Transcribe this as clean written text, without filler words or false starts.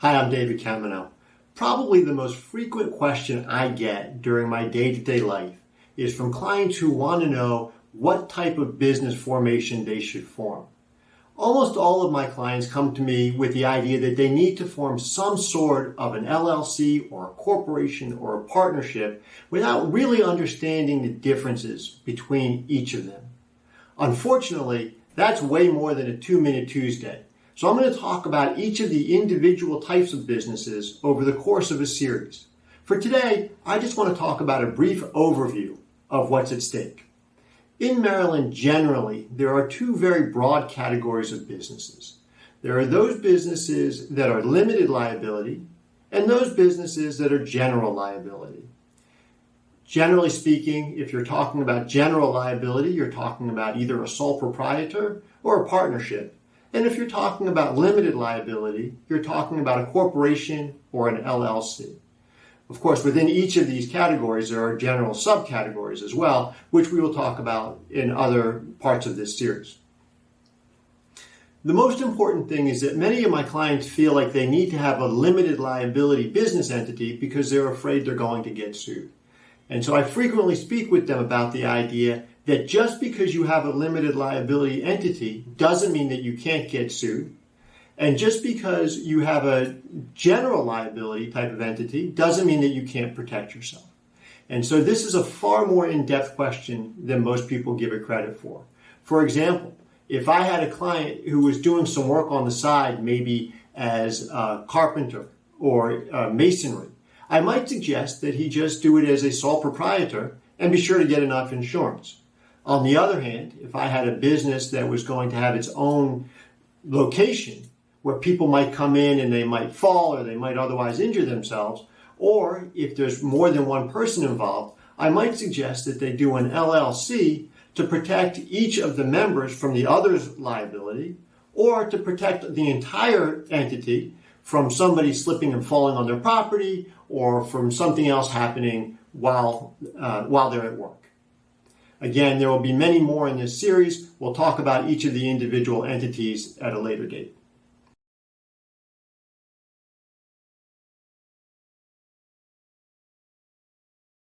Hi, I'm David Kaminow. Probably the most frequent question I get during my day-to-day life is from clients who want to know what type of business formation they should form. Almost all of my clients come to me with the idea that they need to form some sort of an LLC or a corporation or a partnership without really understanding the differences between each of them. Unfortunately, that's way more than a 2-Minute Tuesday. So I'm going to talk about each of the individual types of businesses over the course of a series. For today, I just want to talk about a brief overview of what's at stake. In Maryland, generally, there are two very broad categories of businesses. There are those businesses that are limited liability and those businesses that are general liability. Generally speaking, if you're talking about general liability, you're talking about either a sole proprietor or a partnership. And if you're talking about limited liability, you're talking about a corporation or an LLC. Of course, within each of these categories, there are general subcategories as well, which we will talk about in other parts of this series. The most important thing is that many of my clients feel like they need to have a limited liability business entity because they're afraid they're going to get sued. And so I frequently speak with them about the idea that just because you have a limited liability entity doesn't mean that you can't get sued. And just because you have a general liability type of entity doesn't mean that you can't protect yourself. And so this is a far more in-depth question than most people give it credit for. For example, if I had a client who was doing some work on the side, maybe as a carpenter or masonry, I might suggest that he just do it as a sole proprietor and be sure to get enough insurance. On the other hand, if I had a business that was going to have its own location where people might come in and they might fall or they might otherwise injure themselves, or if there's more than one person involved, I might suggest that they do an LLC to protect each of the members from the other's liability or to protect the entire entity from somebody slipping and falling on their property or from something else happening while they're at work. Again, there will be many more in this series. We'll talk about each of the individual entities at a later date.